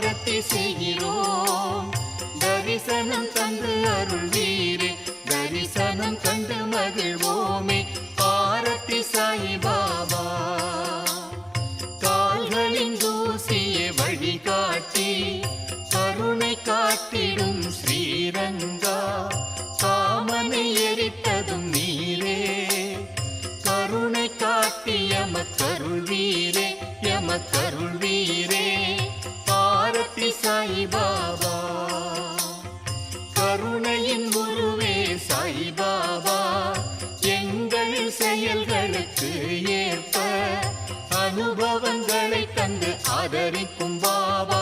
ஆரத்தி செய்கிறோம். தரிசனம் தந்து அருள்வீரே, தரிசனம் கண்டு மகிழ்வோமே. ஆரத்தி சாயிபாபா. கால்களின் தூசியை வழிகாட்டி கருணை காட்டிடும் ஸ்ரீரங்கா. காமனை எரித்ததும் நீரே, கருணை காட்டி எமக்கருள்வீரே, எமக்கருள்வீரே. ஆரத்தி சாயிபாபா. கருணையின் குருவே சாயிபாபா, எங்கள் செயல்களுக்கு ஏற்ப அனுபவங்களை தந்து ஆதரிக்கும் பாபா.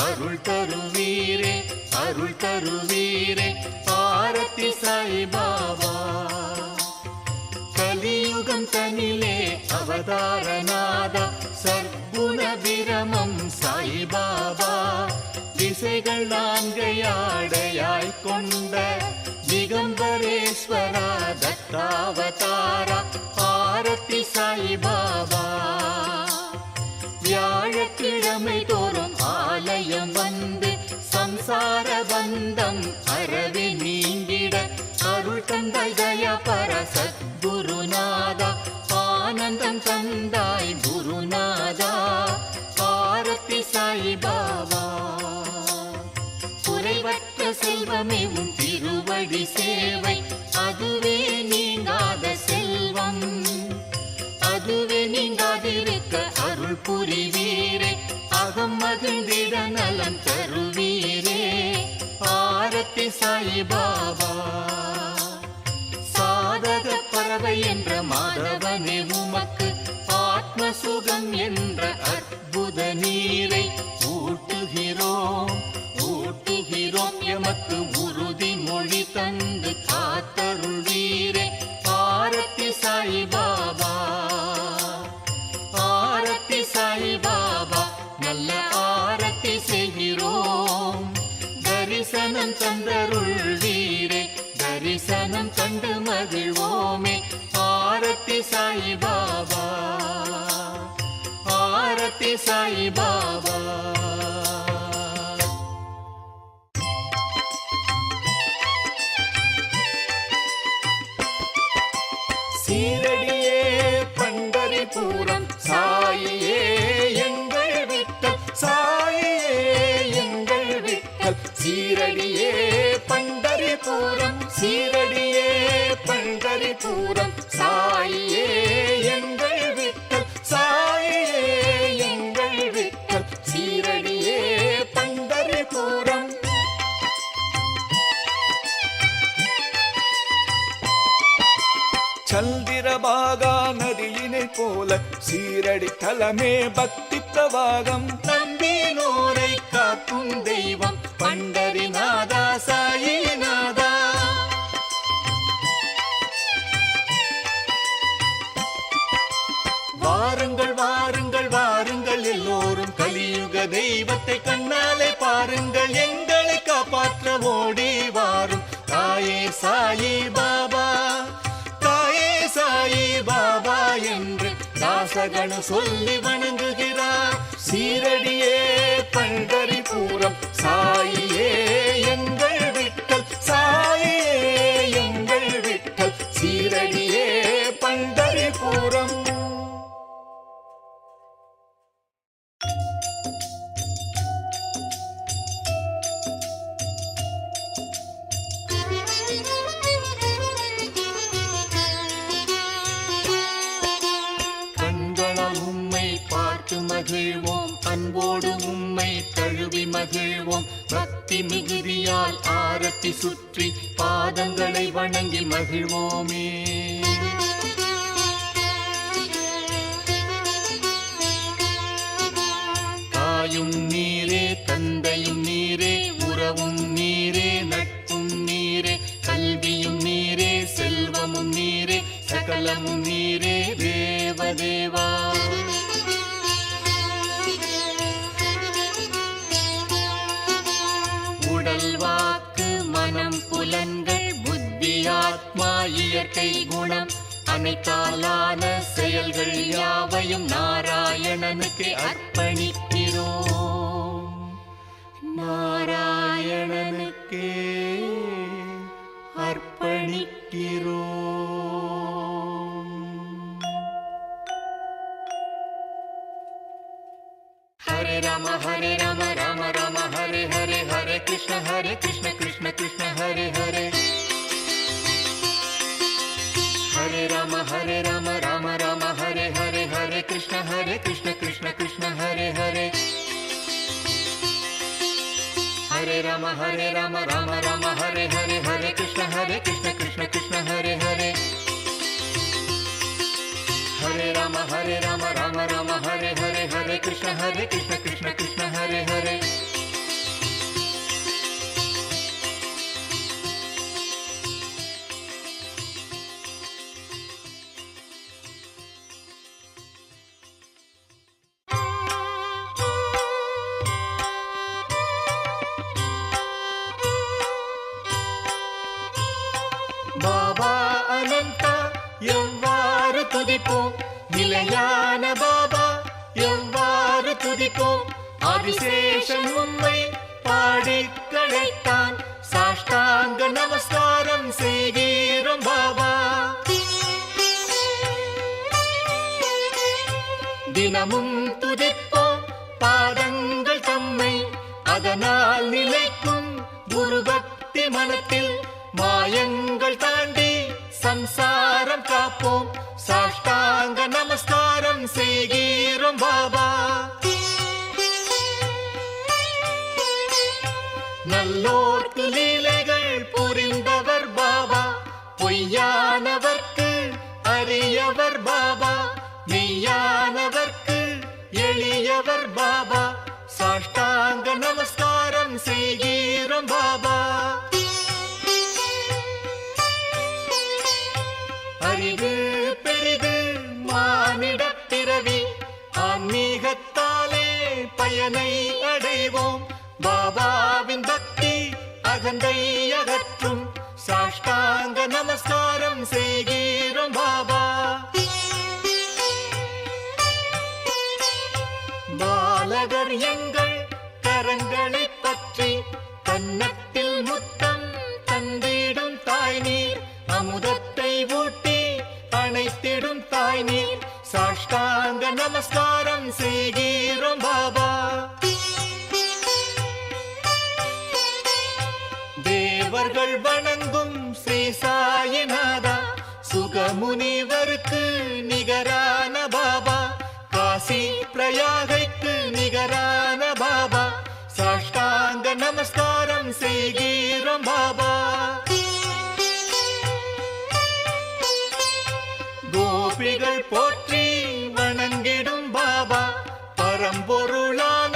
அருள் தருவீரே, அருள் தருவீரே. ஆரத்தி சாயிபாபா. கலியுகம் தனிலே அவதாரநாதா, சர்க்குண விரமம் சாயிபாபா. திசைகள் நான்கையாடையாய் கொண்ட திகம்பரேஸ்வரா தத்தாவதாரா. ஆரத்தி சாயிபாபா. வியாழக்கிழமை தோறும் ஆலயம் வந்து சம்சார பந்தம் அறவே நீங்கிட அருள் தந்தாய் தயாபர சத்குருநாதா. ஆனந்தம் தந்தாய் குருநாதா. ஆரத்தி சாயிபாபா. குறைவற்ற செல்வமே உன் திருவடி சேவை, அதுவே நீங்காத செல்வம். அதுவே நீங்காதிருக்க அருள் புரிவீரே, அகம் மகிழ்ந்திட நலம் தருவீரே. ஆரத்தி சாயிபாபா. சாதக பறவை என்ற மாதவனே உமக்கு ஆத்ம சுகம் என்ற அற்புத நீரை ஊட்டுகிறோம், ஊட்டுகிறோம். எமக்கு உறுதி மொழி தந்து காத்தருள்வீரே. ஆரத்தி சாயிபாபா. ஆரத்தி சாயிபாபா. நல்ல ஆரத்தி செய்கிறோம். தரிசனம் தந்தருள்வீரே, தரிசனம் கண்டு மகிழ்வோமே. ஆரத்தி சாயிபாபா. ஆரத்தி சாயிபாபா. சீரடியே பண்டரிபுரம் சாயியே எங்கள் விட்டல், சாயியே எங்கள் விட்டல். சீரடியே பண்டரிபுரம், சீரடியே பண்டரிபுரம். சாயியே எங்கள் விட்டல், சாயியே எங்கள் விட்டல். சீரடியே பண்டரிபுரம். சந்திரபாகா நதியினை போல சீரடி தலமே பக்தி பிரவாகம். நம்பினோரை காக்கும் தெய்வம் பண்டரிநாதா சாயிநாதா. வாருங்கள் வாருங்கள் வாருங்கள் எல்லோரும், கலியுக தெய்வத்தை கண்ணாலே பாருங்கள். எங்களை காப்பாற்ற ஓடி வாரும் தாயே சாயி பாபா. தாயே சாயி பாபா என்று தாசகண சொல்லி வணங்குகிறார். சீரடியே பண்டரிபுரம் சாயியே எங்கள் விட்டல், சாயியே எங்கள் விட்டல். சீரடியே பண்டரிபுரம். மகிழ்வோம், அன்போடு உம்மை தழுவி மகிழ்வோம். பக்தி மிகுதியால் ஆரத்தி சுற்றி பாதங்களை வணங்கி மகிழ்வோமே. தாயும் நீரே, தந்தையும் நீரே, உறவும் நீரே, நட்பும் நீரே, கல்வியும் நீரே, செல்வமும் நீரே, சகலமும் நீரே தேவதேவா. வாக்கு மனம் புலன்கள் புத்தி ஆத்மா இயற்கை குணம் அனைத்தாலான செயல்கள் யாவையும் நாராயணனுக்கு அர்ப்பணிக்கிறோம். Hare Rama Rama Rama Hare Hare Hare Krishna Krishna Krishna Hare Hare Hare Rama Rama Rama Hare Hare Hare Krishna Krishna Krishna Hare Hare Hare Rama Rama Rama Hare Hare Hare Krishna Krishna Krishna Hare Hare Hare Rama Rama Rama Hare Hare Hare Krishna Krishna Krishna Hare Hare Baba Ananda எவ்வாறு துதிப்போம் நிலையான பாபா எவ்வாறு துதிப்போம் ஆதிசேஷன் உம்மை பாடி களைத்தான் சாஷ்டாங்க நமஸ்காரம் செய்கிறோம் பாபா தினமும் துதிப்போம் பாதங்கள் தம்மை அதனால் நிலைக்கும் குரு பக்தி மனத்தில் மாயங்கள் தாண்டி சம்சாரம் காப்போம் சாஷ்டாங்க நமஸ்காரம் செய்கிறோம் பாபா நல்லோர்க்கு லீலைகள் புரிந்தவர் பாபா பொய்யானவர்க்கு அரியவர் பாபா மெய்யானவர்க்கு எளியவர் பாபா சாஷ்டாங்க நமஸ்காரம் செய்கிறோம் பாபா அறிவு பெரிது மானிடப் பிறவி ஆன்மீகத்தாலே பயனை அடைவோம் பாபாவின் பக்தி அகந்தை அகற்றும் சாஷ்டாங்க நமஸ்காரம் செய்கிறோம் பாபா பாலகர் எங்கள் கரங்களை பற்றி கன்னத்தில் முத்தம் தந்திடும் தாய் நீர் அமுதத்தை ஊட்டி அணைத்திடும் தாய் நீர் சாஷ்டாங்க நமஸ்காரம் செய்கிறோம் பாபா தேவர்கள் வணங்கும் ஸ்ரீ சாயிநாதா சுகமுனிவருக்கு நிகரான பாபா காசி பிரயாகைக்கு நிகரான பாபா சாஷ்டாங்க நமஸ்காரம் செய்கிறோம் பாபா கோபிகள் போற்றி வணங்கிடும் பாபா பரம்பொருளான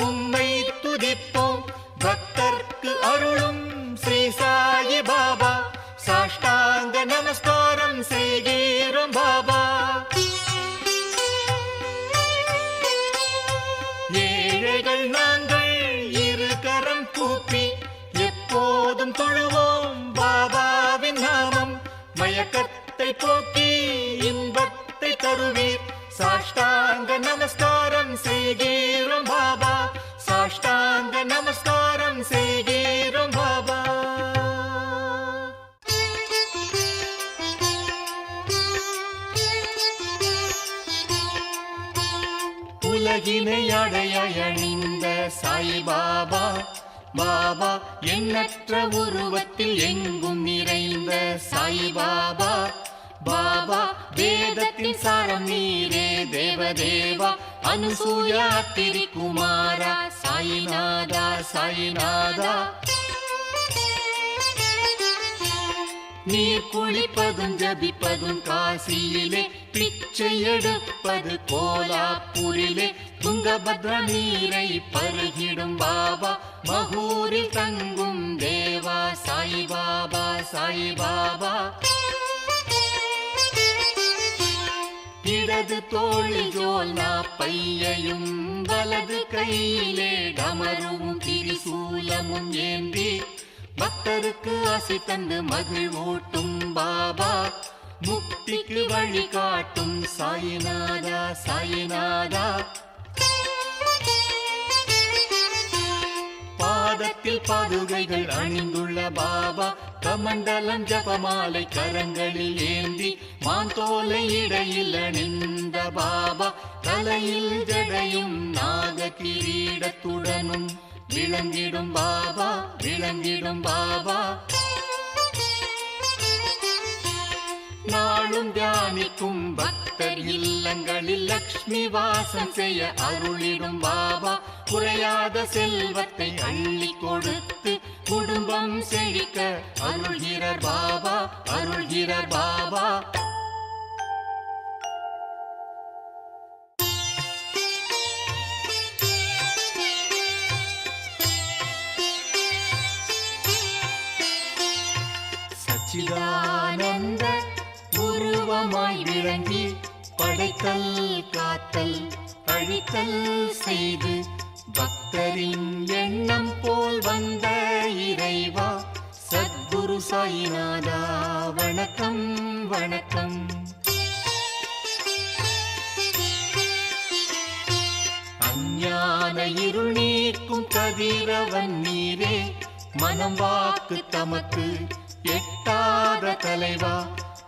உம்மை துதிப்போம் பக்தர்க்கு அருளும் ஸ்ரீ சாயி பாபா சாஷ்டாங்க நமஸ்காரம் செய்கிறோம் பாபா ஏழைகள் நாங்கள் இரு கரம் கூப்பி எப்போதும் தொழுவோம் பாபாவின் நாமம் மயக்கத்தை போக்கி இன்பத்தை தருவீர் சாஷ்டாங்க நமஸ்காரம் செய்கிறோம் பாபா சாஷ்டாங்க நமஸ்காரம் செய்கிறோம் பாபா உலகினை அடைய அணிந்த சாய் பாபா பாபா எண்ணற்ற உருவத்தில் எங்கும் நிறைந்த சாய் பாபா பாபா வேதத்தின் சாரம் நீரே தேவதேவா அனுசூயா திரிகுமாரா சாயிநாதா சாயிநாதா நீர் குளிப்பதும் ஜபிப்பதும் காசியிலே பிச்சை எடுப்பது கோலாப்பூரிலே துங்கபத்ரா நீரை பருகிடும் பாபா மகூரில் தங்கும் தேவா சாய் பாபா சாய் பாபா இடது தோளில் ஜோல்னா பையையும் வலது கையிலே டமருவும் திரிசூலமும் ஏந்தி பக்தருக்கு ஆசை தந்து மகிழ்வூட்டும் பாபா முக்திக்கு வழி காட்டும் சாயிநாதா சாயிநாதா பாதத்தில் பாதுகைகள் அணிந்துள்ள பாபா கமண்டலம் ஜபமாலை கரங்களில் ஏந்தி மாந்தோலை இடையில் அணிந்த பாபா தலையில் ஜடையும் நாக கிரீடத்துடனும் விளங்கிடும் பாபா, விளங்கிடும் பாபா. நாளும் தியானிக்கும் பக்தர் இல்லங்களில் லக்ஷ்மி வாசம் செய்ய அருளிடும் பாபா. குறையாத செல்வத்தை அள்ளி கொடுத்து குடும்பம் செழிக்க அருள்கிறார் பாபா, அருள்கிறார் பாபா. சச்சிதானந்த உருவமாய் விளங்கி படைத்தல் காத்தல் அழித்தல் செய்து பக்தரின் எண்ணம் போல் வந்த இறைவா சத்குரு சாயிநாதா வணக்கம், வணக்கம். அஞ்ஞான இருள் நீக்கும் கதிரவன் நீரே, மனம் வாக்கு தமக்கு எட்டாத தலைவா.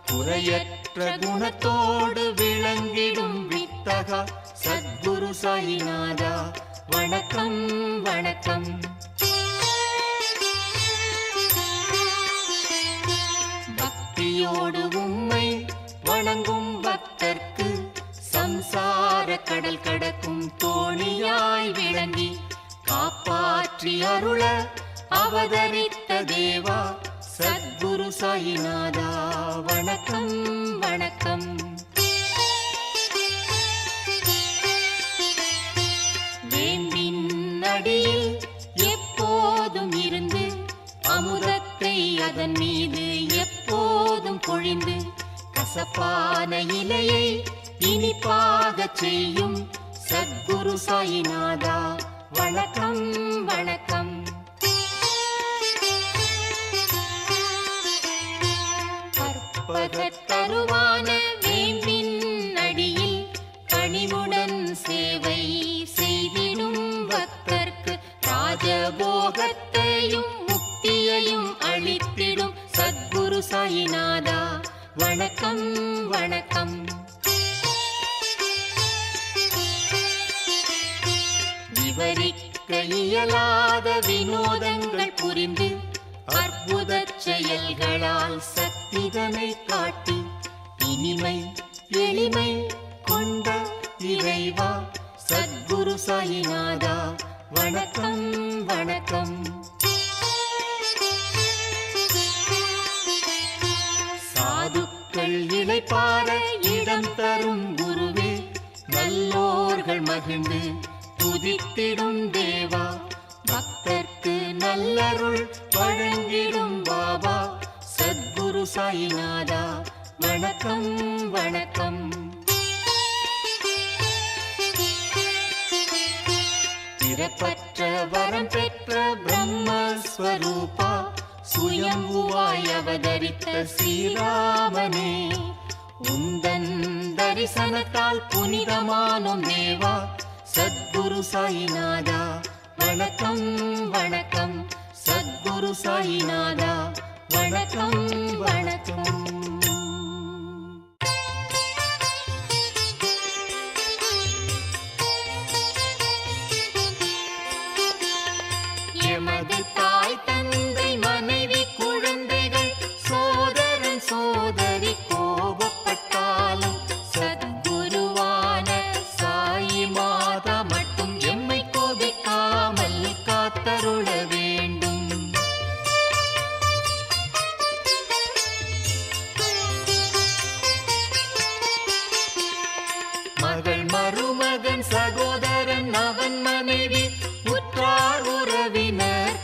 குறையற்ற குணத்தோடு விளங்கிடும் வித்தகா சத்குரு சாயிநாதா வணக்கம், வணக்கம். பக்தியோடு உம்மை வணங்கும் பக்தர்க்கு சம்சார கடல் கடக்கும் தோணியாய் விளங்கி காப்பாற்றி அருள அவதரித்த தேவா சத்குரு சாயிநாதா வணக்கம், வணக்கம். வேம்பின் அடியில் எப்போதும் இருந்து அமுதத்தை அதன் மீது எப்போதும் பொழிந்து கசப்பான இலையை இனிப்பாக செய்யும் சத்குரு சாயிநாதா வணக்கம், வணக்கம். கற்பகத்தருவான வேம்பின் அடியில் கனிவுடன் சேவை செய்திடும் பக்தர்க்கு ராஜபோகத்தையும் முக்தியையும் அளித்திடும் சத்குரு சாயிநாதா வணக்கம், வணக்கம். விவரிக்க இயலாத வினோதங்கள் புரிந்து அற்புத செயல்களால் சக்திதனை காட்டி இனிமை எளிமை கொண்ட இறைவா சத்குரு சாயிநாதா வணக்கம், வணக்கம். சாதுக்கள் இளைப்பாற இடம் தரும் குருவே, நல்லோர்கள் மகிழ்ந்து துதித்திடும் தேவா பக்தர்க்கு நல்லருள் வழங்கிடும் பாபா சத்குரு சாயிநாதா வணக்கம், வணக்கம். பிறப்பற்ற வரம் பெற்ற பிரம்மஸ்வரூபா சுயம்புவாய் அவதரித்த ஸ்ரீராமனே, உந்தன் தரிசனத்தால் புனிதமானோம் தேவா சத்குரு சாயிநாதா வணக்கம், வணக்கம். சத்குரு சாயிநாதா வணக்கம், வணக்கம். எமது தாய் தந்தை மனைவி குழந்தைகள் சோதரன் சோதரி கோபப்பட்டாலும் சத்குருவான சாயி மாதா மட்டும் எம்மை கோபிக்காமல் காத்தருள வேண்டும். மகள் மருமகன் சகோதரன் அவன் மனைவி உற்றார் உறவினர்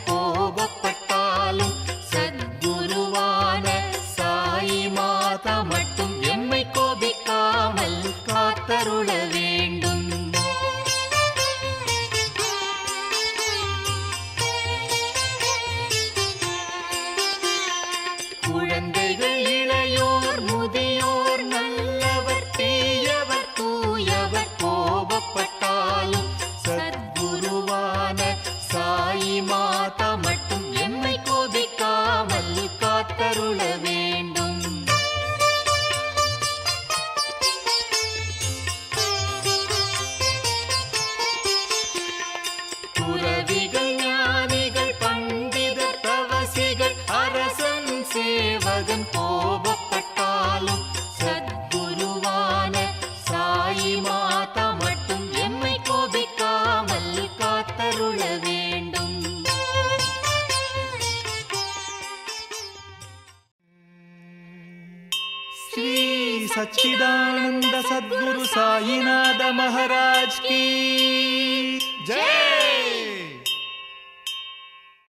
श्री सच्चिदानंद सद्गुरु साईनाथ महाराज की जय।